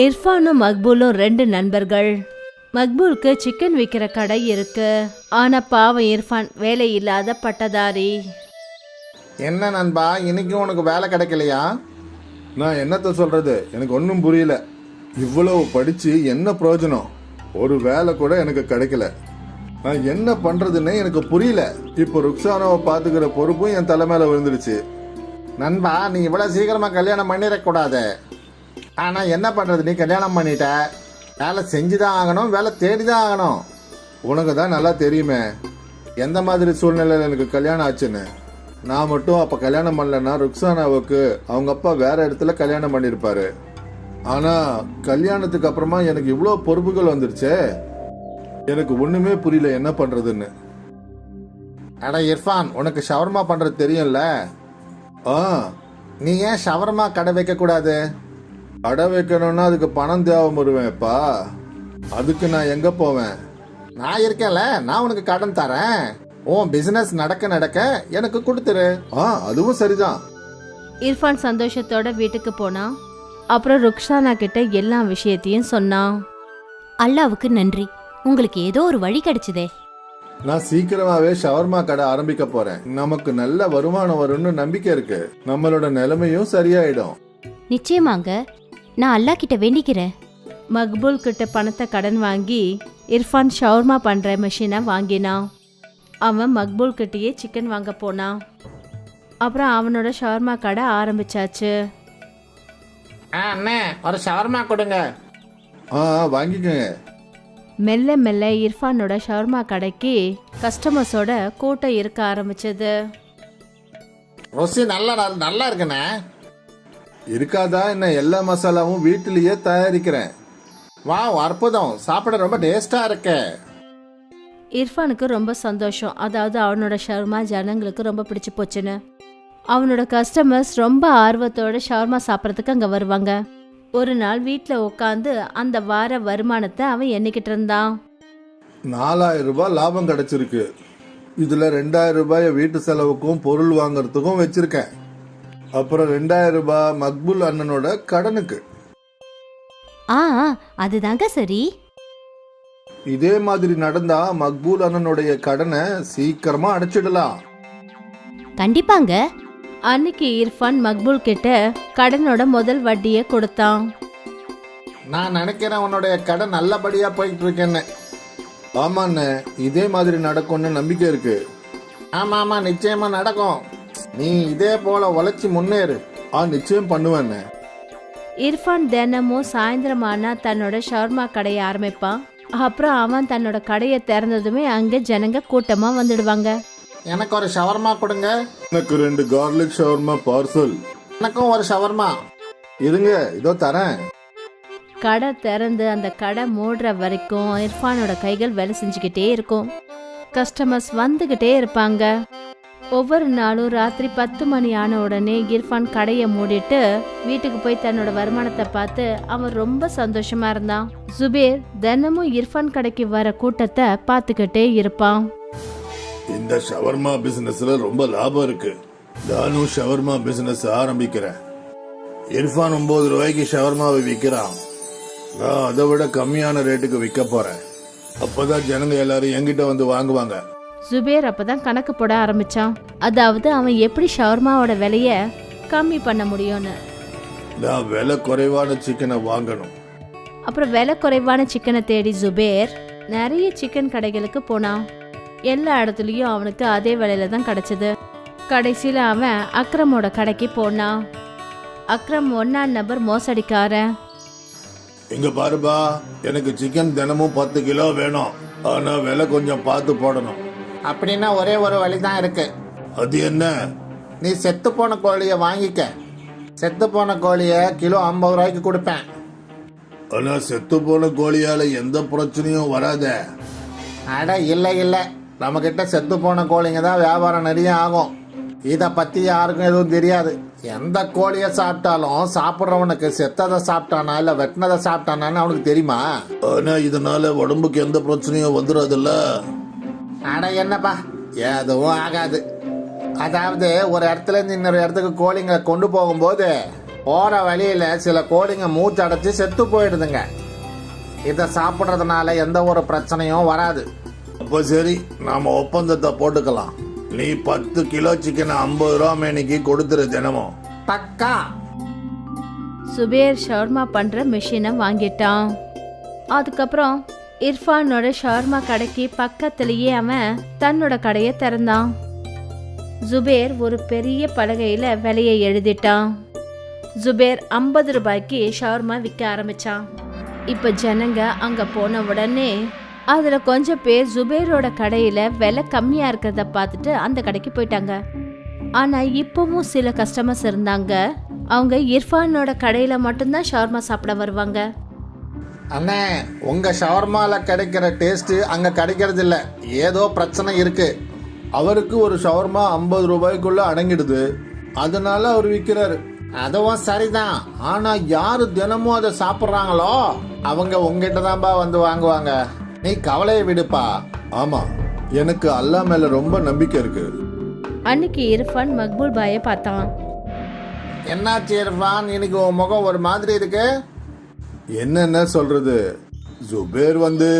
இர்ஃபானும் மக்பூலும் ரெண்டு நண்பர்கள். மக்பூலுக்கு சிக்கன் விற்கிற கடை இருக்கு. ஆனா பாவம் இர்ஃபான் வேலை இல்லாத பட்டதாரி. என்ன நண்பா, இன்னைக்கு உனக்கு வேலை கிடைக்கலையா? நான் என்னத்த சொல்றது, எனக்கு ஒன்றும் புரியல. இவ்வளவு படிச்சு என்ன பிரயோஜனம்? ஒரு வேலை கூட எனக்கு கிடைக்கல. நான் என்ன பண்றதுன்னே எனக்கு புரியல. இப்போ ருக்ஸானாவை பாத்துக்கிற பொறுப்பும் என் தலை மேல விழுந்துருச்சு. நண்பா, நீ இவ்வளவு சீக்கிரமா கல்யாணம் பண்ணிடக்கூடாது. ஆனா என்ன பண்றது, நீ கல்யாணம் பண்ணிட்ட. வேலை செஞ்சுதான் ஆகணும், வேலை தேடிதான் ஆகணும். உனக்கு தான் நல்லா தெரியுமே எந்த மாதிரி சூழ்நிலையில் எனக்கு கல்யாணம் ஆச்சுன்னு. நான் மட்டும் அப்ப கல்யாணம் பண்ணலன்னா ருக்ஸானாவுக்கு அவங்க அப்பா வேற இடத்துல கல்யாணம் பண்ணிருப்பாரு. ஆனா கல்யாணத்துக்கு அப்புறமா எனக்கு இவ்வளோ பொறுப்புகள் வந்துருச்சே. எனக்கு ஒண்ணுமே புரியல என்ன பண்றதுன்னு. அட இர்ஃபான், உனக்கு ஷவர்மா பண்றது தெரியும்ல? ஆ, நீ ஏன் ஷவர்மா கடை வைக்க கூடாது? கடை வைக்கணும்னா அதுக்கு பணம் தேவைப்படுவேன்ப்பா. அதுக்கு நான் எங்க போவேன்? நான் இருக்கேன்ல, நான் உனக்கு கடன் தரேன். உன் பிசினஸ் நடக்க நடக்க எனக்கு கொடுத்துரு. அதுவும் சரிதான். இர்ஃபான் சந்தோஷத்தோட வீட்டுக்கு போனான். அப்புறம் ருக்ஸானா கிட்ட எல்லா விஷயத்தையும் சொன்னான். அல்லாவுக்கு நன்றி, உங்களுக்கு ஏதோ ஒரு வழி கிடைச்சதே. நான் சீக்கிரமாவே ஷவர்மா கடை ஆரம்பிக்க போறேன். நமக்கு நல்ல வருமானம் வரும்னு நம்பிக்கை இருக்கு. நம்மளோட நிலைமையும் சரியாயிடும். நிச்சயமாங்க, நான் அல்லா கிட்ட வேண்டிக்கிறேன். மக்பூல் கிட்ட பணத்தை கடன் வாங்கி இர்ஃபான் ஷவர்மா பண்ற மிஷினை வாங்கினான். அவன் மக்பூல் கிட்டேயே சிக்கன் வாங்க போனான். அப்புறம் அவனோட ஷவர்மா கடை ஆரம்பிச்சாச்சு. அண்ணே, ஒரு ஷவர்மா கொடுங்க. வாங்கிக்கோங்க. மெல்ல மெல்ல இர்ஃபானோட ஷவர்மா கடைக்கு கஸ்டமர்ஸோட கூட்டம் இருக்க ஆரம்பிச்சது. ருசி நல்லா இருக்குண்ணே. இருக்காதா என்ன? எல்லா மசாலாவும் வீட்டிலேயே தயாரிக்கிறேன். வாவ், அற்புதம். சாப்பிட ரொம்ப டேஸ்டா இருக்கு. இர்ஃபானுக்கு ரொம்ப சந்தோஷம். அதாவது அவனோட ஷவர்மா ஜனங்களுக்கு ரொம்ப பிடிச்சு போச்சுன்னு. அவனோட கஸ்டமர்ஸ் ரொம்ப ஆர்வத்தோட ஷவர்மா சாப்பிட்றதுக்கு அங்கே வருவாங்க. ஒரு நாள் வீட்டில் உட்காந்து அந்த வார வருமானத்தை அவன் எண்ணிக்கிட்டு இருந்தான். 4000 ரூபாய் லாபம் கிடைச்சிருக்கு. இதுல 2000 ரூபாய வீட்டு செலவுக்கும் பொருள் வாங்கறதுக்கும் வச்சிருக்கேன். அப்புறம் 2000 ரூபாய் மக்பூல் அண்ணனோட கடனுக்கு. அதுதாங்க சரி. இதே மாதிரி நடந்தா மக்பூல் அண்ணனுடைய கடனை சீக்கிரமா அடைச்சிடலாம். கண்டிப்பாங்க. அன்னைக்கு இர்ஃபான் மக்பூல் கிட்ட கடனோட முதல் வட்டியை கொடுத்தான். நான் நினைக்கிறேன் உன்னுடைய கடை நல்லபடியா போயிட்டு இருக்கேன்னு. ஆமாண்ணே, இதே மாதிரி நடக்கும்னு நம்பிக்கை இருக்கு. ஆமா, நிச்சயமா நடக்கும். நீ இதே போல உழைச்சி முன்னேறு. நிச்சயம் பண்ணுவேண்ணே. இர்ஃபான் தினமும் சாயந்தரமானா தன்னோட ஷவர்மா கடையை ஆரம்பிப்பான். அப்புறம் அவன் தன்னோட கடையை திறந்ததுமே அங்க ஜனங்க கூட்டமா வந்துடுவாங்க. எனக்கு ஒரு ஷவர்மா கொடுங்க. எனக்கு 2 கார்லிக் ஷவர்மா பார்சல். எனக்கும் ஒரு ஷவர்மா. இருங்க, இதோ தரேன். கடை திறந்து அந்த கடை மூடுற வரைக்கும் இர்ஃபானோட கைகள் வேலை செஞ்சுக்கிட்டே இருக்கும். கஸ்டமர்ஸ் வந்துகிட்டே இருப்பாங்க. ஒவ்வொரு நாளும் ராத்திரி 10 மணி ஆன உடனே இர்ஃபான் கடையை மூடிட்டு வீட்டுக்கு போய் தன்னோட வருமானத்தை பார்த்து அவன் ரொம்ப சந்தோஷமா இருந்தான். ஜுபேர் தினமும் இர்ஃபான் கடைக்கு வர கூட்டத்தை பார்த்துக்கிட்டே இருப்பான். இந்த ஷவர்மா பிசினஸ்ல ரொம்ப லாபம் இருக்கு. நானும் ஷவர்மா பிசினஸ் ஆரம்பிக்கிறேன். இர்ஃபான் 9 ரூபாய்க்கு ஷவர்மாவை விற்கிறான். நான் அதை விட கம்மியான ரேட்டுக்கு விற்க போறேன். அப்பதான் ஜனங்க எல்லாரும் என்கிட்ட வந்து வாங்குவாங்க. ஜுபேர் அப்பதான் கணக்கு போட ஆரம்பிச்சான். அதாவது அவன் எப்படி ஷவர்மாவோட விலைய கம்மி பண்ண முடியும்னு. நான் விலை குறைவான சிக்கனை வாங்கணும். அப்புறம் விலை குறைவான சிக்கனை தேடி ஜுபேர் நிறைய சிக்கன் கடைகளுக்கு போனான். எல்லா இடத்துலயும் அவனுக்கு அதே விலையில தான் கிடைச்சது. கடைசியில அவன் அக்ரமோட கடைக்கு போனான். அக்ரம் 1ஆம் நபர் மோசடிக்காரன். இங்க பாருப்பா, எனக்கு சிக்கன் தினமும் 10 கிலோ வேணும். ஆனா விலை கொஞ்சம் பார்த்து போடணும். அப்படின்னா ஒரே ஒரு வழிதான் இருக்கு. அது என்ன? நீ செத்து போன கோழிய வாங்கிக்க. செத்து போன கோழிய கிலோ 50 ரூபாய்க்கு கொடுப்பேன். ஆனா செத்து போன கோழியால எந்த பிரச்சனையும் வராத. அட இல்ல, நம்ம கிட்ட செத்து போன கோழிங்க தான் வியாபாரம் நிறைய ஆகும். இத பத்தி யாருக்கும் எதுவும் தெரியாது. எந்த கோழிய சாப்பிட்டாலும் சாப்பிட்றவனுக்கு செத்ததை சாப்பிட்டானா இல்ல வெட்டினதை சாப்பிட்டானான்னு அவனுக்கு தெரியுமா? ஆனா இதனால உடம்புக்கு எந்த பிரச்சனையும் வந்துடாதுல்ல. அட என்னப்பா, எதுவும் ஆகாது. அதாவது ஒரு இடத்துல இருந்து இன்னொரு இடத்துக்கு கோழிங்களை கொண்டு போகும்போது போற வழியில சில கோழிங்க மூச்சடைச்சு செத்து போயிடுதுங்க. இதை சாப்பிட்றதுனால எந்த ஒரு பிரச்சனையும் வராது. அப்போ சரி, நாம ஒப்பந்தத்தை போட்டுக்கலாம். நீ 10 கிலோ சிக்கன் 50 ரூபா மேனிக்கு கொடுத்துரு தினமும். பக்கா. சுபேர் ஷவர்மா பண்ற மிஷினை வாங்கிட்டான். அதுக்கப்புறம் இர்ஃபானோட ஷவர்மா கடைக்கு பக்கத்திலேயே அவன் தன்னோட கடையை திறந்தான். ஜுபேர் ஒரு பெரிய பலகையில விலையை எழுதிட்டான். ஜுபேர் 50 ரூபாய்க்கு ஷவர்மா விற்க ஆரம்பிச்சான். இப்ப ஜனங்க அங்க போன உடனே அதுல கொஞ்சம் பேர் ஜுபேரோட கடையில விலை கம்மியா இருக்கிறத பார்த்துட்டு அந்த கடைக்கு போயிட்டாங்க. ஆனா இப்பவும் சில கஸ்டமர்ஸ் இருந்தாங்க. அவங்க இர்ஃபானோட கடையில மட்டும்தான் ஷவர்மா சாப்பிட வருவாங்க. அண்ணே, உங்க ஷவர்மால கிடைக்கிற டேஸ்ட் அங்க கிடைக்கிறது இல்ல. ஏதோ பிரச்சனை இருக்கு. அவருக்கு ஒரு ஷவர்மா 50 ரூபாய்க்குள்ள அடங்கிடுது, அதனால அவர் விற்கிறாரு. அதுவும் சரிதான். ஆனா யாரு தினமும் அதை சாப்பிட்றாங்களோ அவங்க உங்ககிட்ட தான்பா வந்து வாங்குவாங்க. நீ கவலையை விடுப்பா. ஆமா, எனக்கு அல்லாஹ் மேல ரொம்ப நம்பிக்கை இருக்கு. அன்னைக்கு இர்ஃபான் மக்பூல் பாயை பார்த்தான். என்னாச்சு இர்ஃபான், இன்னைக்கு உன் முகம் ஒரு மாதிரி இருக்கு? என்னென்ன சொல்றது, ஜுபேர் வந்து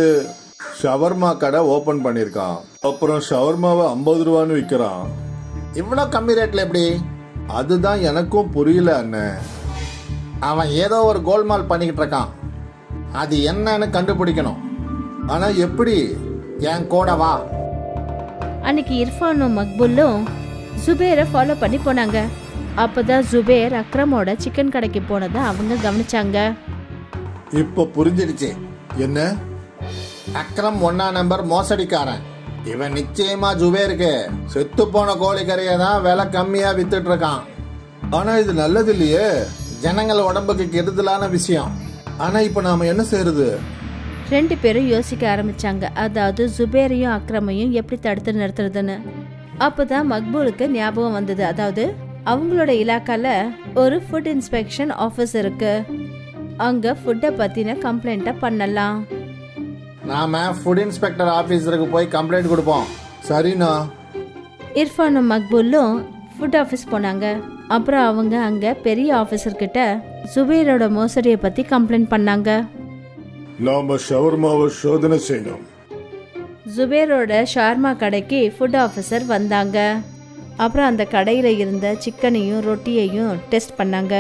ஷவர்மா கடை ஓபன் பண்ணிருக்கான். அப்புறம் ஷவர்மாவை 50 ரூபான்னு விற்கிறான். இவ்வளோ கம்மி ரேட்ல எப்படி? அதுதான் எனக்கும் புரியல அண்ணன். அவன் ஏதோ ஒரு கோல்மால் பண்ணிக்கிட்டு இருக்கான். அது என்னன்னு கண்டுபிடிக்கணும். ஆனா எப்படி? என் கூட வா. அன்னைக்கு இர்ஃபானும் மக்பூலும் ஜுபேரை ஃபாலோ பண்ணி போனாங்க. அப்பதான் ஜுபேர் அக்ரமோட சிக்கன் கடைக்கு போனதை அவங்க கவனிச்சாங்க. இப்ப புரிஞ்சிடுச்சு. என்ன? அக்ரம் 1ஆம் நம்பர் மோசடிக்காரன். இவன் நிச்சயமா ஜுபேருக்கு செத்து போன கோழிக்கறியை தான் விலை கம்மியா வித்துட்டு இருக்கான். ஆனா இது நல்லது இல்லையே. ஜனங்கள் உடம்புக்கு கெடுதலான விஷயம். ஆனா இப்ப நாம என்ன செய்யறது? 2 பேரும் யோசிக்க ஆரம்பிச்சாங்க. அதாவது ஜுபேரையும் அக்ரமையும் எப்படி தடுத்து நிறுத்துறதுன்னு. அப்பதான் மக்பூலுக்கு ஞாபகம் வந்தது. அதாவது அவங்களோட இலாக்கால ஒரு ஃபுட் இன்ஸ்பெக்ஷன் ஆஃபீஸ் இருக்கு. அங்க ஃபுட்டை பத்தின கம்ப்ளைண்ட்டை பண்ணலாம். நாம ஃபுட் இன்ஸ்பெக்டர் ஆபீஸருக்கு போய் கம்ப்ளைண்ட் கொடுப்போம். சரிண்ணா. இர்ஃபானும் மக்பூலும் ஃபுட் ஆஃபீஸ் போனாங்க. அப்புறம் அவங்க அங்க பெரிய ஆஃபீஸர்கிட்ட ஜுபேரோட மோசடியை பத்தி கம்ப்ளைண்ட் பண்ணாங்க. நாம ஷவர்மாவை சோதனை செய்யணும். ஜுபேரோட ஷார்மா கடைக்கு ஃபுட் ஆஃபீஸர் வந்தாங்க. அப்புறம் அந்த கடையில இருந்த சிக்கனையும் ரொட்டியையும் டெஸ்ட் பண்ணாங்க.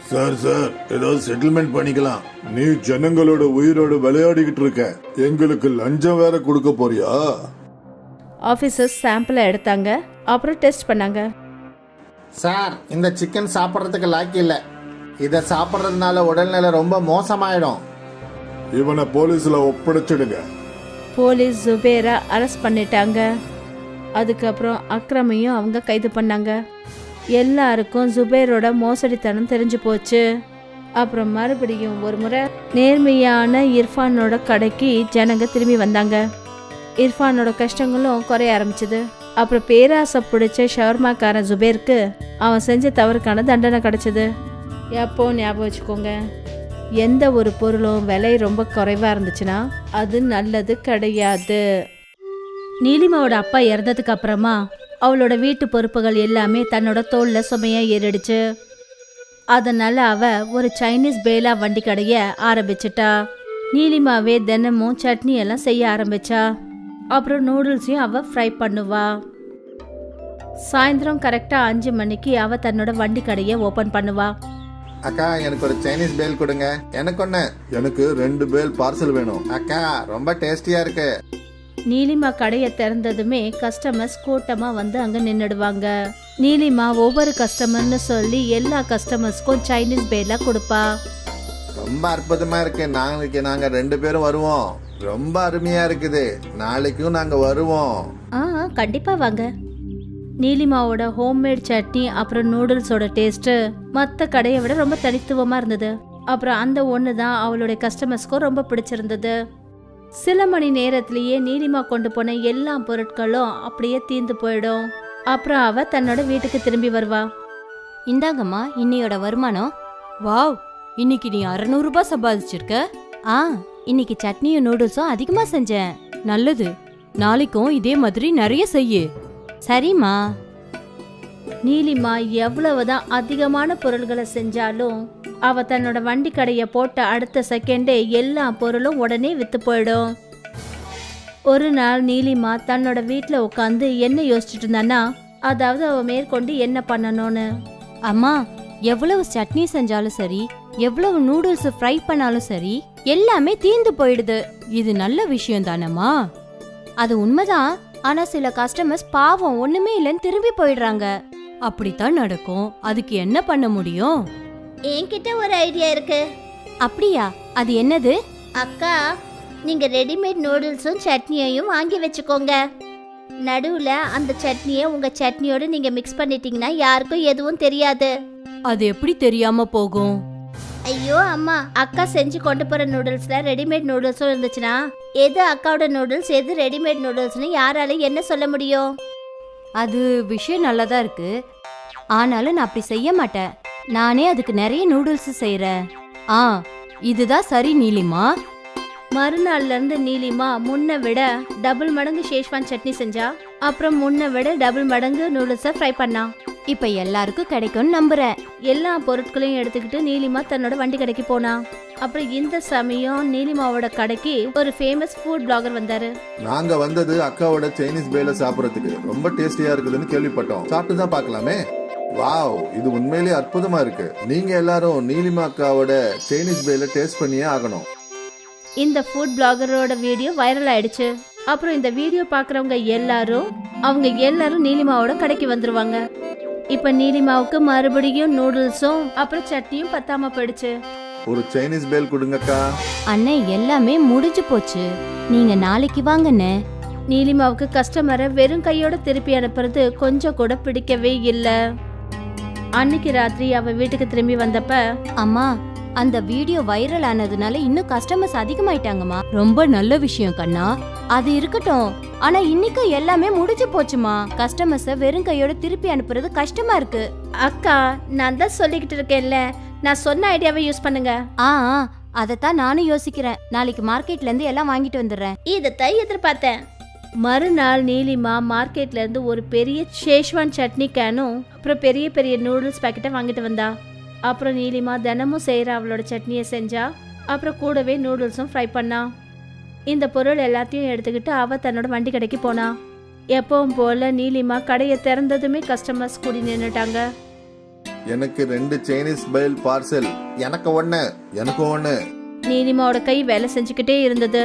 சார் ஏதாவது செட்டில்மெண்ட் பண்ணிக்கலாம். நீ ஜனங்களோட உயிரோட விளையாடிக்கிட்டு இருக்க, எங்களுக்கு லஞ்சம் வேற கொடுக்க போறியா? ஆஃபீஸர்ஸ் சாம்பிளை எடுத்தாங்க. அப்புறம் டெஸ்ட் பண்ணாங்க. சார், இந்த சிக்கன் சாப்பிட்றதுக்கு லாக்கி இல்லை. இதை சாப்பிட்றதுனால உடல்நிலை ரொம்ப மோசமாயிடும். இவனை போலீஸ்ல ஒப்படைச்சிடுங்க. போலீஸ் ஜுபேரை அரெஸ்ட் பண்ணிட்டாங்க. அதுக்கப்புறம் அக்ரமையும் அவங்க கைது பண்ணாங்க. எல்லாருக்கும் ஜுபேரோட மோசடித்தனம் தெரிஞ்சு போச்சு. அப்புறம் மறுபடியும் ஒரு முறை நேர்மையான இர்ஃபானோட கடைக்கு ஜனங்க திரும்பி வந்தாங்க. இர்ஃபானோட கஷ்டங்களும் குறைய ஆரம்பிச்சது. அப்புறம் பேராசை பிடிச்ச ஷவர்மாக்காரன் ஜுபேருக்கு அவன் செஞ்ச தவறுக்கான தண்டனை கிடைச்சது. எப்போ ஞாபகம் வச்சுக்கோங்க, எந்த ஒரு பொருளும் விலை ரொம்ப குறைவா இருந்துச்சுன்னா அது நல்லது கிடையாது. நீலிமாவோட அப்பா இறந்ததுக்கு அப்புறமா அவளோட வீட்டு பொறுப்புகள் எல்லாமே தன்னோட தோல்ல சுமையா ஏறிடுச்சு. அதனால அவ ஒரு சைனீஸ் பேலா வண்டி கடைய ஆரம்பிச்சிட்டா. நீலிமாவே தினமும் சட்னி எல்லாம் செய்ய ஆரம்பிச்சா. அப்புறம் நூடுல்ஸையும் அவ ஃப்ரை பண்ணுவா. சாயந்தரம் கரெக்டா 5 மணிக்கு அவ தன்னோட வண்டி கடையை ஓபன் பண்ணுவா. அக்கா, எனக்கு ஒரு சைனீஸ் பேல் கொடுங்க. எனக்கு ஒன்று. எனக்கு 2 பேல் பார்சல் வேணும். அக்கா, ரொம்ப டேஸ்டியா இருக்கு. நீலிமா கடையை திறந்ததுமே கஸ்டமர்ஸ் கூட்டமா வந்து அங்க நின்னுடுவாங்க. நீலிமா ஒவ்வொரு கஸ்டமர்னு சொல்லி எல்லா கஸ்டமர்ஸ்க்கும் சைனீஸ் பேலா கொடுப்பா. ரொம்ப அற்புதமா இருக்கு. நாளைக்கு நாங்க 2 பேரும் வருவோம். ரொம்ப அருமையா இருக்குது. நாளைக்கும் நாங்க வருவோம். கண்டிப்பா வாங்க. நீலிமாவோட ஹோம்மேட் சட்னி அப்புறம் நூடுல்ஸோட டேஸ்ட் மற்ற கடையை விட ரொம்ப தனித்துவமா இருந்தது. அப்புறம் அந்த ஒன்று தான் அவளுடைய கஸ்டமர்ஸ்க்கும் ரொம்ப பிடிச்சிருந்தது. சில மணி நேரத்திலேயே நீலிமா கொண்டு போன எல்லா பொருட்களும் அப்படியே தீர்ந்து போயிடும். அப்புறம் அவ தன்னோட வீட்டுக்கு திரும்பி வருவா. இந்தாங்கம்மா இன்னையோட வருமானம். வாவ், இன்னைக்கு நீ 600 ரூபாய் சம்பாதிச்சிருக்க. இன்னைக்கு சட்னியும் நூடுல்ஸும் அதிகமா செஞ்சேன். நல்லது, நாளைக்கும் இதே மாதிரி நிறைய செய்யு. சரிம்மா. நீலிமா எவ்வளவுதான் அதிகமான பொருள்களை செஞ்சாலும் அவ தன்னோட வண்டி கடையை போட்ட அடுத்த செகண்டே எல்லா பொருளும் உடனே வித்து போயிடும். ஒரு நாள் நீலிமா தன்னோட வீட்டில் உட்காந்து என்ன யோசிச்சுட்டு இருந்தான்னா, அதாவது அவ மேற்கொண்டு என்ன பண்ணணும்னு. அம்மா, எவ்வளவு சட்னி செஞ்சாலும் சரி, எவ்வளவு நூடுல்ஸ் ஃப்ரை பண்ணாலும் சரி, எல்லாமே தீந்து போயிடுது. இது நல்ல விஷயம் தானம்மா? அது உண்மைதான். ஆனா சில கஸ்டமர்ஸ் பாவம் ஒண்ணுமே இல்லைன்னு திரும்பி போயிடுறாங்க. அப்படித்தான் நடக்கும். அதுக்கு என்ன பண்ண முடியும்? என்கிட்ட ஒரு ஐடியா இருக்கு. அப்படியா? அது என்னது? அக்கா, நீங்க ரெடிமேட் நூடுல்ஸும் சட்னியையும் வாங்கி வச்சுக்கோங்க. நடுவுல அந்த சட்னியை உங்க சட்னியோட நீங்க மிக்ஸ் பண்ணிட்டீங்கன்னா யாருக்கும் எதுவும் தெரியாது. அது எப்படி தெரியாம போகும்? ஐயோ அம்மா, அக்கா செஞ்சு கொண்டு போற நூடுல்ஸ்ல ரெடிமேட் நூடுல்ஸும் இருந்துச்சுன்னா எது அக்காவோட நூடுல்ஸ் எது ரெடிமேட் நூடுல்ஸ்னு யாராலையும் என்ன சொல்ல முடியும்? அது விஷயம் நல்லதா இருக்கு. ஆனாலும் நான் அப்படி செய்ய மாட்டேன். நானே அதுக்கு நிறைய நூடுல்ஸ் செய்யறேன். இதுதான் சரி நீலிமா. மறுநாள்ல இருந்து நீலிமா முன்ன விட டபுள் மடங்கு ஷேஷ்வான் சட்னி செஞ்சா. அப்புறம் முன்ன விட டபுள் மடங்கு நூடுல்ஸை ஃப்ரை பண்ணா. இப்ப எல்லாருக்கும் கிடைக்கும்னு நம்புறேன். எல்லா பொருட்களையும் எடுத்துக்கிட்டு நீலிமா தன்னோட வண்டி கடைக்கு போனா. அப்புறம் இந்த சமயம் நீலிமாவோட கடைக்கு ஒரு ஃபேமஸ் ஃபுட் பிளாகர் வந்தாரு. நாங்க வந்தது அக்காவோட சைனீஸ் பேல சாப்பிடறதுக்கு. ரொம்ப டேஸ்டியா இருக்குதுன்னு கேள்விப்பட்டோம். சாப்பிட்டு தான் பார்க்கலாமே. வாவ், இது உண்மையிலேயே அற்புதமா இருக்கு. நீங்க எல்லாரும் நீலிமா அக்காவோட சைனீஸ் பேல டேஸ்ட் பண்ணியே ஆகணும். இந்த ஃபுட் பிளாகரோட வீடியோ வைரல் ஆயிடுச்சு. அப்புறம் இந்த வீடியோ பாக்குறவங்க அவங்க எல்லாரும் நீலிமாவோட கடைக்கு வந்துருவாங்க. இப்ப நீலிமாவுக்கு மறுபடியும் நூடுல்ஸும் அப்புறம் சட்னியும் பத்தாம போயிடுச்சு. ஒரு சைனீஸ் பேல் கொடுங்கக்கா. அண்ணே, எல்லாமே முடிஞ்சு போச்சு. நீங்க நாளைக்கு வாங்கண்ணே. நீலிமாவுக்கு கஸ்டமரை வெறும் கையோட திருப்பி அனுப்புறது கொஞ்சம் கூட பிடிக்கவே இல்ல. அன்னைக்கு ராத்திரி அவ வீட்டுக்கு திரும்பி வந்தப்ப, அம்மா, அந்த வீடியோ வைரல் ஆனதுனால இன்னும் கஸ்டமர்ஸ் அதிகமாயிட்டாங்கம்மா. ரொம்ப நல்ல விஷயம் கண்ணா. அது இருக்கட்டும். ஆனா இன்னைக்கு எல்லாமே முடிஞ்சு போச்சுமா. கஸ்டமர்ஸ வெறும் கையோட திருப்பி அனுப்புறது கஷ்டமா இருக்கு. அக்கா, நான் தான் சொல்லிக்கிட்டு இருக்கேன்ல, நான் சொன்ன ஐடியாவை யூஸ் பண்ணுங்க. அதத்தான் நானும் யோசிக்கிறேன். நாளைக்கு மார்க்கெட்ல இருந்து எல்லாம் வாங்கிட்டு வந்துடுறேன். இதைத்தான் எதிர்பார்த்தேன். மறுநாள் நீலிமா மார்க்கெட்ல இருந்து ஒரு பெரிய ஷேஷ்வான் சட்னி கேனும் அப்புறம் பெரிய பெரிய நூடுல்ஸ் பாக்கெட்டை வாங்கிட்டு வந்தா. அப்புறம் நீலிமா தினமும் செய்யற அவளோட சட்னியை செஞ்சா. அப்புறம் கூடவே நூடுல்ஸும் ஃப்ரை பண்ணா. இந்த பொருள் எல்லாத்தையும் எடுத்துக்கிட்டு அவ தன்னோட வண்டி கடைக்கு போனா. எப்பவும் போல நீலிமா கடையை திறந்ததுமே கஸ்டமர்ஸ் கூடி நின்னுட்டாங்க. எனக்கு 2 சைனீஸ் பேல் பார்சல். எனக்கு ஒண்ணு. எனக்கு ஒண்ணு. நீலிமாவோட கை வேலை செஞ்சுக்கிட்டே இருந்தது.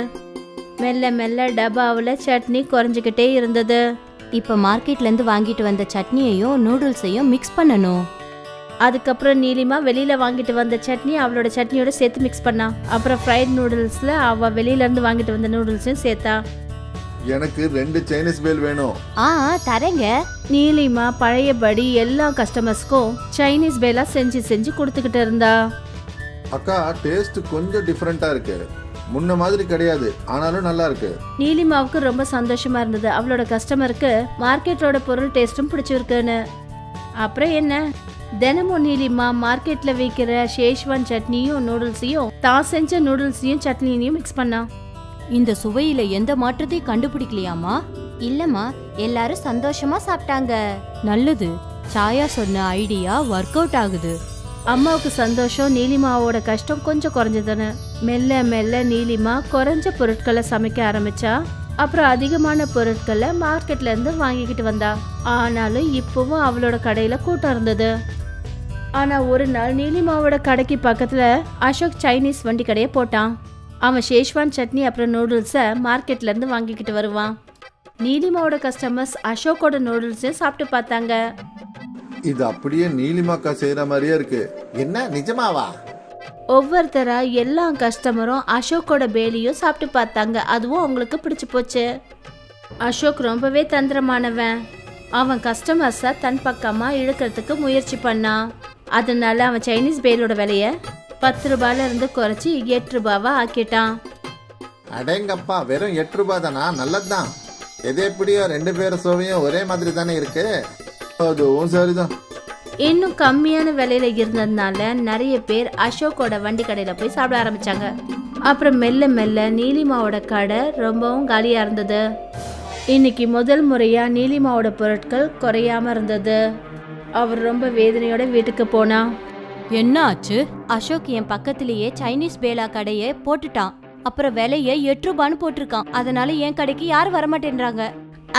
மெல்ல மெல்ல டப்பாவில் சட்னி குறைஞ்சிக்கிட்டே இருந்தது. இப்ப மார்க்கெட்ல இருந்து வாங்கிட்டு வந்த சட்னியையும் நூடுல்ஸையும் மிக்ஸ் பண்ணணும். அதுக்கப்புறம் நீலிமா வெளியில வாங்கிட்டு வந்த சட்னி அவளோட சட்னியோட சேர்த்து மிக்ஸ் பண்ணா. அப்புறம் ஃப்ரைட் நூடுல்ஸ்ல அவ வெளியில இருந்து வாங்கிட்டு வந்த நூடுல்ஸையும் சேர்த்தா. எனக்கு 2 சைனீஸ் பேல் வேணும். தரேங்க. நீலிமா பழையபடி எல்லா கஸ்டமர்ஸ்க்கும் சைனீஸ் பேலா செஞ்சு செஞ்சு கொடுத்துக்கிட்டு இருந்தா. அக்கா, டேஸ்ட் கொஞ்சம் டிஃபரெண்டா இருக்கு. முன்ன மாதிரி கிடையாது, ஆனாலும் நல்லா இருக்கு. நீலிமாவுக்கு ரொம்ப சந்தோஷமா இருந்தது. அவளோட கஸ்டமருக்கு மார்க்கெட்டோட பொருள் டேஸ்டும் பிடிச்சிருக்குன்னு. அப்புறம் என்ன, தினமும் நீலிமா மார்க்கெட்ல விற்கிற ஷேஷ்வான் சட்னியும் நூடுல்ஸையும் தான் செஞ்ச நூடுல்ஸையும் சட்னியையும் மிக்ஸ் பண்ணா. இந்த சுவையில எந்த மாற்றத்தையும் கண்டுபிடிக்கலையாமா? இல்லம்மா, எல்லாரும் சந்தோஷமா சாப்பிட்டாங்க. நல்லது. சாயா சொன்ன ஐடியா ஒர்க் அவுட் ஆகுது. அம்மாவுக்கு சந்தோஷம், நீலிமாவோட கஷ்டம் கொஞ்சம் குறைஞ்சதுன்னு. மெல்ல மெல்ல நீலிமா குறைஞ்ச பொருட்களை சமைக்க ஆரம்பிச்சா. அப்புறம் அதிகமான பொருட்களை மார்க்கெட்ல இருந்து வாங்கிக்கிட்டு வந்தா. ஆனாலும் இப்பவும் அவளோட கடையில கூட்டம் இருந்தது. ஆனா ஒரு நாள் நீலிமாவோட கடைக்கு பக்கத்துல அசோக் சைனீஸ் வண்டி கடையை போட்டான். அவன் ஷேஷ்வான் சட்னி அப்புறம் நூடுல்ஸை மார்க்கெட்ல இருந்து வாங்கிக்கிட்டு வருவான். நீலிமாவோட கஸ்டமர்ஸ் அசோக்கோட நூடுல்ஸையும் சாப்பிட்டு பார்த்தாங்க. இது அப்படியே நீலிமாக்கா செய்யற மாதிரியே இருக்கு. என்ன, நிஜமாவா? ஒவ்வொருத்தரா எல்லா கஸ்டமரும் அசோக்கோட பேலியும் சாப்பிட்டு பார்த்தாங்க. அதுவும் அவங்களுக்கு பிடிச்சு போச்சு. அசோக் ரொம்பவே தந்திரமானவன். அவன் கஸ்டமர்ஸை தன் பக்கமா இழுக்கிறதுக்கு முயற்சி பண்ணான். அதனால அவன் சைனீஸ் பேலோட விலைய 10 ரூபாயில இருந்து குறைச்சி 8 ரூபாவா ஆக்கிட்டான். அடேங்கப்பா, வெறும் 8 ரூபாய் தானா? நல்லதுதான். எது எப்படியோ 2 பேர் சுவையும் ஒரே மாதிரி தானே இருக்கு. அதுவும் சரிதான். இன்னும் கம்மியான விலையில இருந்ததுனால நிறைய பேர் அசோக்கோட வண்டி கடையில போய் சாப்பிட ஆரம்பிச்சாங்க. அப்புறம் மெல்ல மெல்ல நீலிமாவோட கடை ரொம்பவும் காலியா இருந்தது. இன்னைக்கு முதல் முறையா நீலிமாவோட பொருட்கள் குறையாம இருந்தது. அவர் ரொம்ப வேதனையோட வீட்டுக்கு போனா. என்ன ஆச்சு? அசோக் என் பக்கத்திலேயே சைனீஸ் பேலா கடையை போட்டுட்டான். அப்புறம் விலைய 8 ரூபான்னு போட்டிருக்கான். அதனால என் கடைக்கு யாரும் வரமாட்டேன்றாங்க.